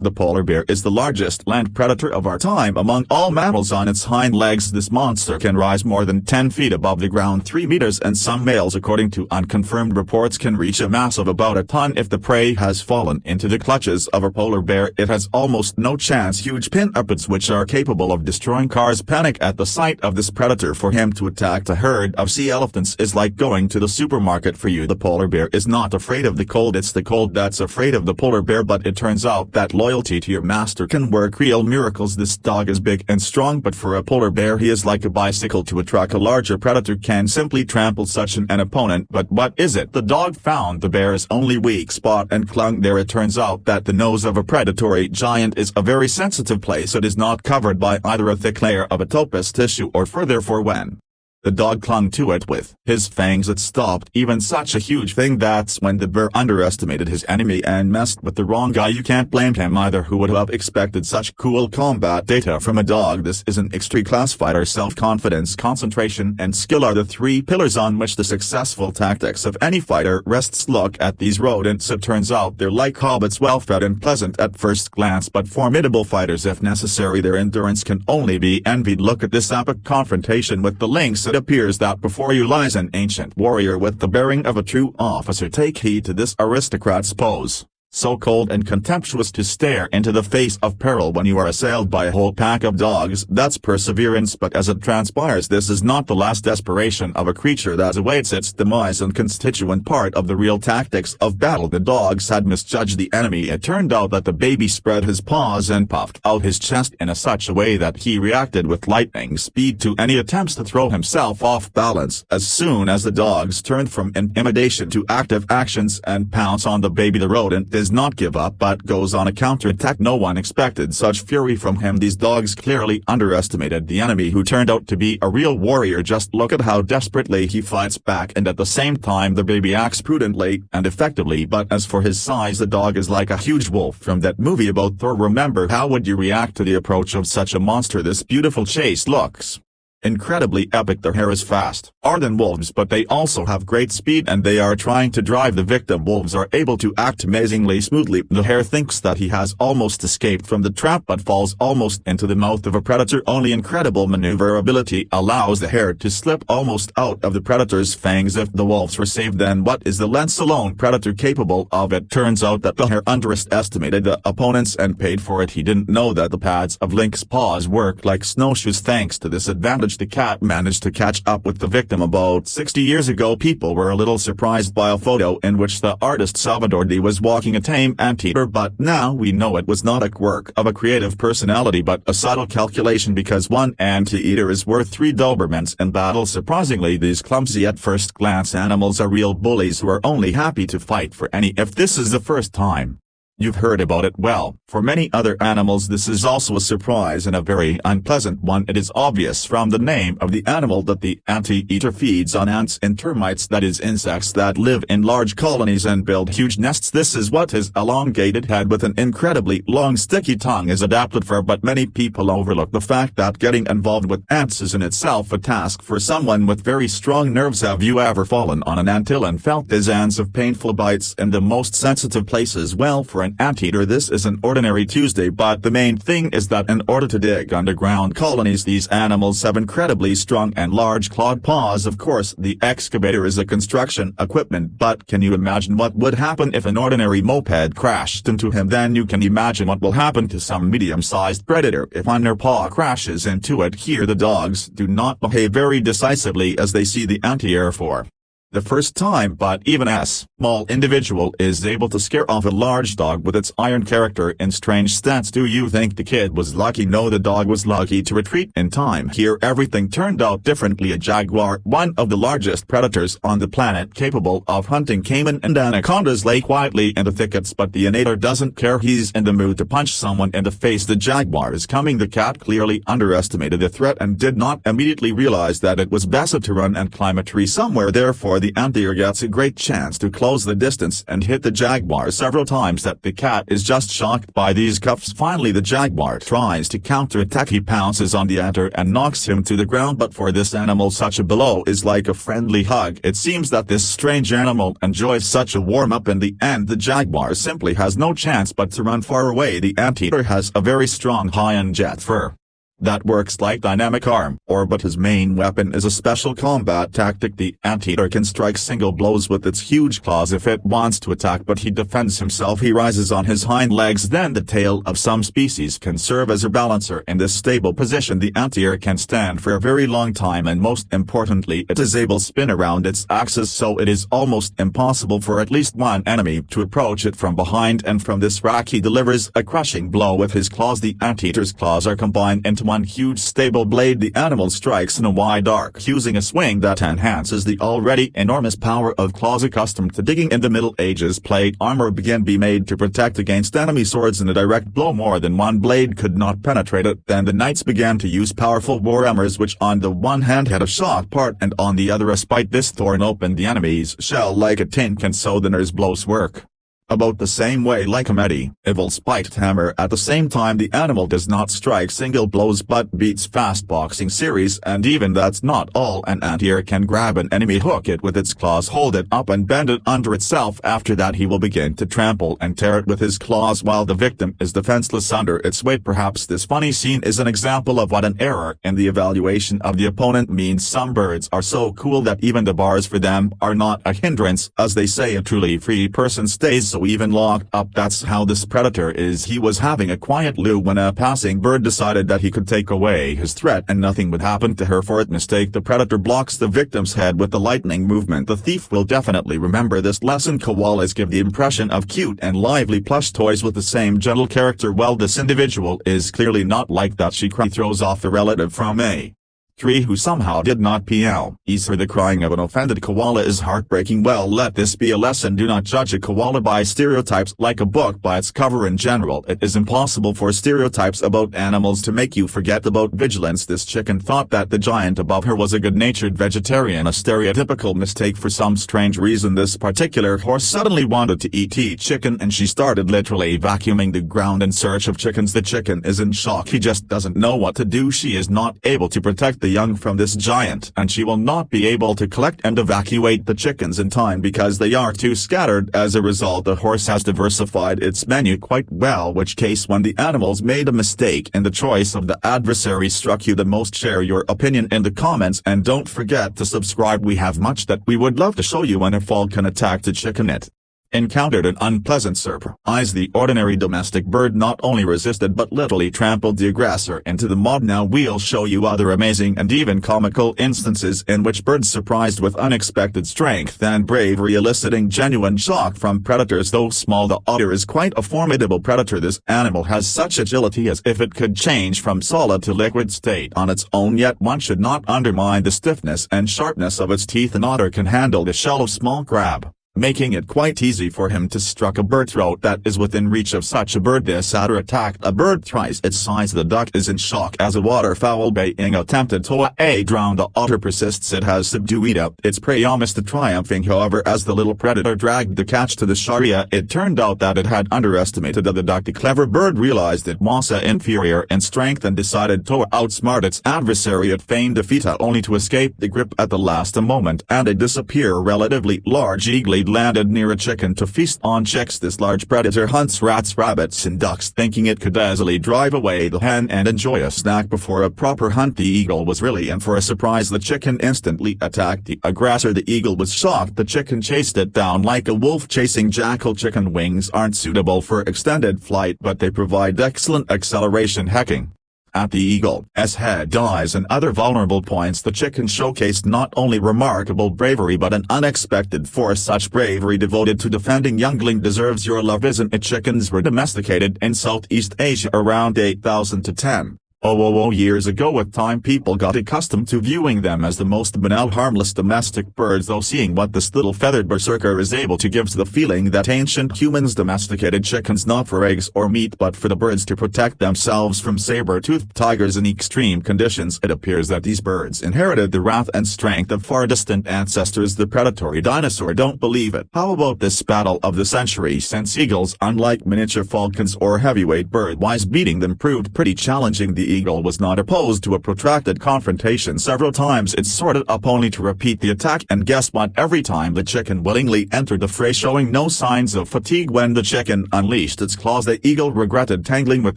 The polar bear is the largest land predator of our time among all mammals. On its hind legs, this monster can rise more than 10 feet above the ground, 3 meters, and some males, according to unconfirmed reports, can reach a mass of about a ton. If the prey has fallen into the clutches of a polar bear, it has almost no chance. Huge pinnipeds, which are capable of destroying cars, panic at the sight of this predator. For him to attack a herd of sea elephants is like going to the supermarket for you. The polar bear is not afraid of the cold, it's the cold that's afraid of the polar bear. But it turns out that loyalty to your master can work real miracles. This dog is big and strong, but for a polar bear he is like a bicycle to a truck. A larger predator can simply trample such an opponent. But what is it? The dog found the bear's only weak spot and clung there. It turns out that the nose of a predatory giant is a very sensitive place. It is not covered by either a thick layer of adipose tissue or fur. Therefore, when the dog clung to it with his fangs, it stopped even such a huge thing. That's when the bear underestimated his enemy and messed with the wrong guy. You can't blame him either. Who would have expected such cool combat data from a dog? This is an extreme class fighter. Self-confidence, concentration, and skill are the 3 pillars on which the successful tactics of any fighter rests. Look at these rodents. It turns out they're like hobbits, well-fed and pleasant at first glance, but formidable fighters if necessary. Their endurance can only be envied. Look at this epic confrontation with the lynx. It appears that before you lies an ancient warrior with the bearing of a true officer. Take heed to this aristocrat's pose. So cold and contemptuous to stare into the face of peril when you are assailed by a whole pack of dogs. That's perseverance. But as it transpires, this is not the last desperation of a creature that awaits its demise and constituent part of the real tactics of battle. The dogs had misjudged the enemy. It turned out that the baby spread his paws and puffed out his chest in such a way that he reacted with lightning speed to any attempts to throw himself off balance. As soon as the dogs turned from intimidation to active actions and pounce on the baby, the rodent does not give up but goes on a counterattack. No one expected such fury from him. These dogs clearly underestimated the enemy, who turned out to be a real warrior. Just look at how desperately he fights back, and at the same time the baby acts prudently and effectively. But as for his size, the dog is like a huge wolf from that movie about Thor. Remember, how would you react to the approach of such a monster? This beautiful chase looks incredibly epic. Their hair is fast, than wolves, but they also have great speed, and they are trying to drive the victim. Wolves are able to act amazingly smoothly. The hare thinks that he has almost escaped from the trap but falls almost into the mouth of a predator. Only incredible maneuverability allows the hare to slip almost out of the predator's fangs. If the wolves were saved, then what is the lens alone predator capable of? It turns out that the hare underestimated the opponents and paid for it. He didn't know that the pads of lynx paws worked like snowshoes. Thanks to this advantage, the cat managed to catch up with the victim. About 60 years ago, people were a little surprised by a photo in which the artist Salvador Dali was walking a tame anteater, but now we know it was not a quirk of a creative personality but a subtle calculation, because one anteater is worth 3 Dobermans in battle. Surprisingly, these clumsy at first glance animals are real bullies who are only happy to fight for any. If this is the first time you've heard about it, well, for many other animals this is also a surprise, and a very unpleasant one. It is obvious from the name of the animal that the anteater feeds on ants and termites, that is, insects that live in large colonies and build huge nests. This is what his elongated head with an incredibly long sticky tongue is adapted for, but many people overlook the fact that getting involved with ants is in itself a task for someone with very strong nerves. Have you ever fallen on an anthill and felt dozens of painful bites in the most sensitive places? Well, for an anteater this is an ordinary Tuesday, but the main thing is that in order to dig underground colonies, these animals have incredibly strong and large clawed paws. Of course, the excavator is a construction equipment, but can you imagine what would happen if an ordinary moped crashed into him? Then you can imagine what will happen to some medium-sized predator if one their paw crashes into it. Here the dogs do not behave very decisively as they see the anteater for the first time, but even a small individual is able to scare off a large dog with its iron character and strange stats. Do you think the kid was lucky? No, the dog was lucky to retreat in time. Here everything turned out differently. A jaguar, one of the largest predators on the planet, capable of hunting caiman and anacondas, lay quietly in the thickets, but the anteater doesn't care. He's in the mood to punch someone in the face. The jaguar is coming. The cat clearly underestimated the threat and did not immediately realize that it was best to run and climb a tree somewhere. Therefore the anteater gets a great chance to close the distance and hit the jaguar several times that the cat is just shocked by these cuffs. Finally the jaguar tries to counterattack. He pounces on the anteater and knocks him to the ground, but for this animal such a blow is like a friendly hug. It seems that this strange animal enjoys such a warm-up. In the end the jaguar simply has no chance but to run far away. The anteater has a very strong high-end jet fur that works like dynamic arm, but his main weapon is a special combat tactic. The anteater can strike single blows with its huge claws if it wants to attack, but he defends himself. He rises on his hind legs. Then the tail of some species can serve as a balancer. In this stable position the anteater can stand for a very long time, and most importantly it is able to spin around its axis, so it is almost impossible for at least one enemy to approach it from behind, and from this rack he delivers a crushing blow with his claws. The anteater's claws are combined into one huge stable blade. The animal strikes in a wide arc using a swing that enhances the already enormous power of claws. Accustomed to digging in the Middle Ages, plate armor began to be made to protect against enemy swords. In a direct blow more than one blade could not penetrate it. Then the knights began to use powerful war hammers, which on the one hand had a sharp part and on the other a spike. This torn open the enemy's shell like a tin can, so the knight's blows work about the same way like a medieval spiked hammer. At the same time the animal does not strike single blows but beats fast boxing series, and even that's not all. An anteater can grab an enemy, hook it with its claws, hold it up and bend it under itself. After that he will begin to trample and tear it with his claws while the victim is defenseless under its weight. Perhaps this funny scene is an example of what an error in the evaluation of the opponent means. Some birds are so cool that even the bars for them are not a hindrance. As they say, a truly free person stays so even locked up. That's how this predator is. He was having a quiet loo when a passing bird decided that he could take away his threat and nothing would happen to her. For it mistake the predator blocks the victim's head with the lightning movement. The thief will definitely remember this lesson. Koalas give the impression of cute and lively plush toys with the same gentle character. Well, this individual is clearly not like that. She throws off the relative from a tree who somehow did not please her. The crying of an offended koala is heartbreaking. Well, let this be a lesson. Do not judge a koala by stereotypes like a book by its cover. In general, it is impossible for stereotypes about animals to make you forget about vigilance. This chicken thought that the giant above her was a good-natured vegetarian, a stereotypical mistake. For some strange reason this particular horse suddenly wanted to eat chicken, and she started literally vacuuming the ground in search of chickens. The chicken is in shock. He just doesn't know what to do. She is not able to protect the young from this giant, and she will not be able to collect and evacuate the chickens in time because they are too scattered. As a result, the horse has diversified its menu quite well, which case when the animals made a mistake in the choice of the adversary struck you the most. Share your opinion in the comments and don't forget to subscribe. We have much that we would love to show you when a falcon attacked a chicken. It encountered an unpleasant surprise. The ordinary domestic bird not only resisted but literally trampled the aggressor into the mud. Now we'll show you other amazing and even comical instances in which birds surprised with unexpected strength and bravery, eliciting genuine shock from predators. Though small, the otter is quite a formidable predator. This animal has such agility as if it could change from solid to liquid state on its own, yet one should not undermine the stiffness and sharpness of its teeth. An otter can handle the shell of small crab, making it quite easy for him to struck a bird throat that is within reach of such a bird. This otter attacked a bird thrice its size. The duck is in shock as a waterfowl being attempted to drown. The otter persists. It has subdued its prey almost triumphing. However, as the little predator dragged the catch to the sharia, it turned out that it had underestimated the duck. The clever bird realized it was inferior in strength and decided to outsmart its adversary. It feigned defeat only to escape the grip at the last moment and disappear. Relatively large eagle landed near a chicken to feast on chicks. This large predator hunts rats, rabbits and ducks, thinking it could easily drive away the hen and enjoy a snack before a proper hunt. The eagle was really in for a surprise. The chicken instantly attacked the aggressor. The eagle was shocked. The chicken chased it down like a wolf chasing jackal. Chicken wings aren't suitable for extended flight, but they provide excellent acceleration. Hacking at the eagle's head, eyes and other vulnerable points, the chicken showcased not only remarkable bravery but an unexpected force. Such bravery devoted to defending youngling deserves your love, isn't it? Chickens were domesticated in Southeast Asia around 8000 to 10. Years ago with time people got accustomed to viewing them as the most banal harmless domestic birds, though seeing what this little feathered berserker is able to gives the feeling that ancient humans domesticated chickens not for eggs or meat but for the birds to protect themselves from saber-toothed tigers in extreme conditions. It appears that these birds inherited the wrath and strength of far distant ancestors, the predatory dinosaur. Don't believe it? How about this battle of the century? Since eagles, unlike miniature falcons or heavyweight bird-wise, beating them proved pretty challenging. The eagle was not opposed to a protracted confrontation. Several times it sorted up only to repeat the attack, and guess what? Every time the chicken willingly entered the fray, showing no signs of fatigue. When the chicken unleashed its claws, the eagle regretted tangling with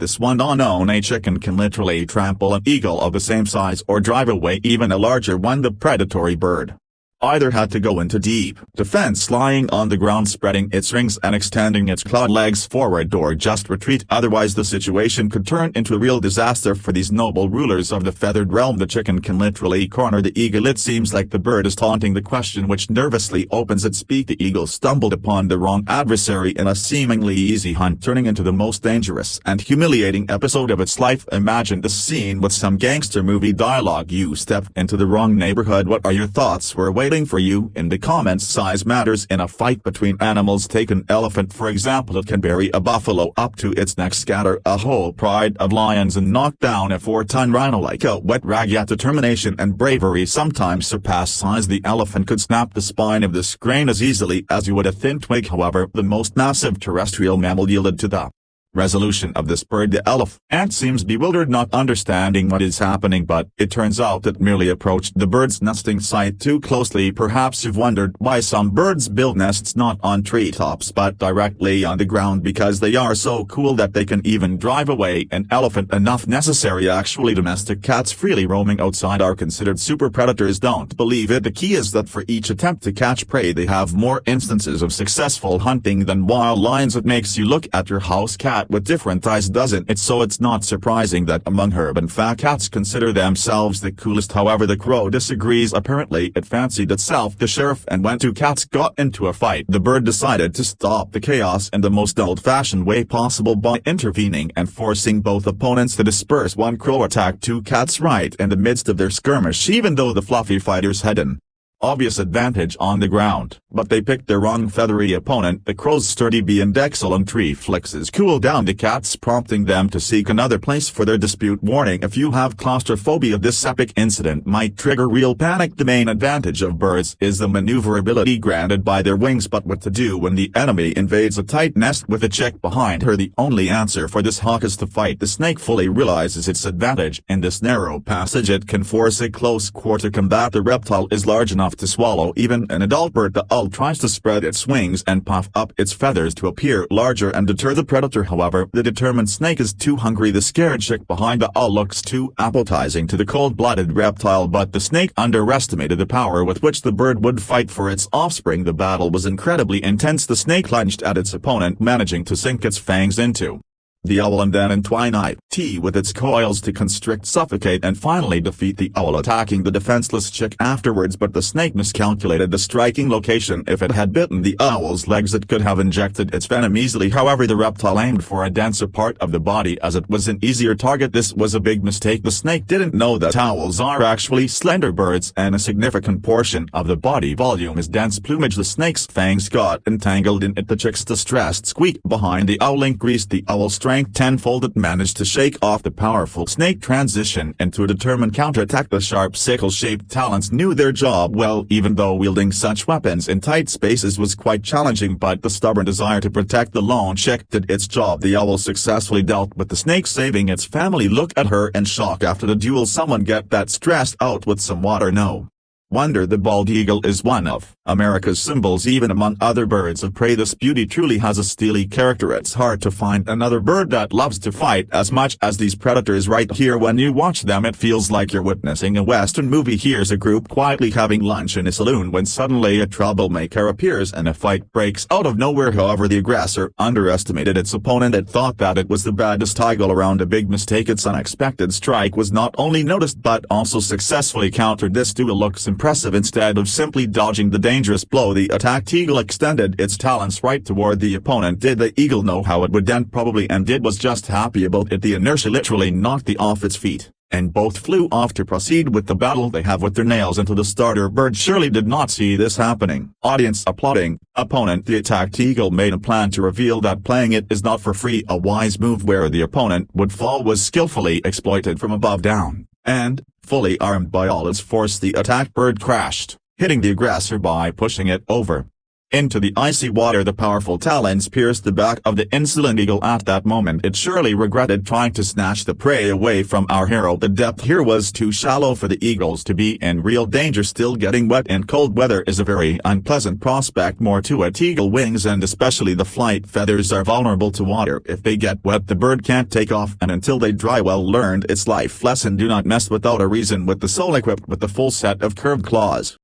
this one. Unknown, a chicken can literally trample an eagle of the same size or drive away even a larger one. The predatory bird either had to go into deep defense, lying on the ground, spreading its wings and extending its clawed legs forward, or just retreat. Otherwise the situation could turn into a real disaster for these noble rulers of the feathered realm. The chicken can literally corner the eagle. It seems like the bird is taunting the question, which nervously opens its beak. The eagle stumbled upon the wrong adversary in a seemingly easy hunt, turning into the most dangerous and humiliating episode of its life. Imagine this scene with some gangster movie dialogue. You stepped into the wrong neighborhood. What are your thoughts? We're waiting for you in the comments. Size matters in a fight between animals. Take an elephant for example. It can bury a buffalo up to its neck, scatter a whole pride of lions, and knock down a 4-ton rhino like a wet rag. Yet determination and bravery sometimes surpass size. The elephant could snap the spine of this crane as easily as you would a thin twig. However, the most massive terrestrial mammal yielded to the resolution of this bird. The elephant seems bewildered, not understanding what is happening, but it turns out it merely approached the bird's nesting site too closely. Perhaps you've wondered why some birds build nests not on treetops but directly on the ground, because they are so cool that they can even drive away an elephant. Enough necessary. Actually, domestic cats freely roaming outside are considered super predators. Don't believe it? The key is that for each attempt to catch prey they have more instances of successful hunting than wild lions. It makes you look at your house cat with different eyes, doesn't it? So it's not surprising that among urban fat cats consider themselves the coolest. However, the crow disagrees. Apparently it fancied itself the sheriff, and when two cats got into a fight, the bird decided to stop the chaos in the most old-fashioned way possible by intervening and forcing both opponents to disperse. One crow attacked two cats right in the midst of their skirmish, even though the fluffy fighters had an obvious advantage on the ground, but they picked their wrong feathery opponent. The crow's sturdy beak and excellent reflexes cooled down the cats, prompting them to seek another place for their dispute. Warning: if you have claustrophobia, this epic incident might trigger real panic. The main advantage of birds is the maneuverability granted by their wings, but what to do when the enemy invades a tight nest with a chick behind her? The only answer for this hawk is to fight. The snake fully realizes its advantage. In this narrow passage it can force a close quarter combat. The reptile is large enough to swallow even an adult bird. The owl tries to spread its wings and puff up its feathers to appear larger and deter the predator. However, the determined snake is too hungry. The scared chick behind the owl looks too appetizing to the cold-blooded reptile, but the snake underestimated the power with which the bird would fight for its offspring. The battle was incredibly intense. The snake lunged at its opponent, managing to sink its fangs into the owl and then entwine it with its coils to constrict, suffocate, and finally defeat the owl, attacking the defenseless chick afterwards. But the snake miscalculated the striking location. If it had bitten the owl's legs it could have injected its venom easily. However, the reptile aimed for a denser part of the body as it was an easier target. This was a big mistake. The snake didn't know that owls are actually slender birds and a significant portion of the body volume is dense plumage. The snake's fangs got entangled in it. The chick's distressed squeak behind the owl increased the owl's strength tenfold. It managed to shake off the powerful snake, transition into a determined counterattack. The sharp sickle-shaped talons knew their job well, even though wielding such weapons in tight spaces was quite challenging, but the stubborn desire to protect the lone chick did its job. The owl successfully dealt with the snake, saving its family. Look at her in shock after the duel. Someone get that stressed out with some water. No wonder the bald eagle is one of America's symbols. Even among other birds of prey, this beauty truly has a steely character. It's hard to find another bird that loves to fight as much as these predators right here. When you watch them it feels like you're witnessing a Western movie. Here's a group quietly having lunch in a saloon when suddenly a troublemaker appears and a fight breaks out of nowhere. However, the aggressor underestimated its opponent. It thought that it was the baddest eagle around. A big mistake. Its unexpected strike was not only noticed but also successfully countered. This duel looks impressive. Instead of simply dodging the dangerous blow, the attacked eagle extended its talons right toward the opponent. Did the eagle know how it would end? Probably, and it was just happy about it. The inertia literally knocked it off its feet, and both flew off to proceed with the battle. They have with their nails into the starter bird. Surely did not see this happening. Audience applauding. Opponent. The attacked eagle made a plan to reveal that playing it is not for free. A wise move where the opponent would fall was skillfully exploited from above down, and, fully armed by all its force, the attacked bird crashed, hitting the aggressor by pushing it over into the icy water. The powerful talons pierced the back of the insolent eagle. At that moment it surely regretted trying to snatch the prey away from our hero. The depth here was too shallow for the eagles to be in real danger. Still, getting wet in cold weather is a very unpleasant prospect. More to it, eagle wings and especially the flight feathers are vulnerable to water. If they get wet, the bird can't take off, and until they dry. Well, learned its life lesson: do not mess without a reason with the soul equipped with the full set of curved claws.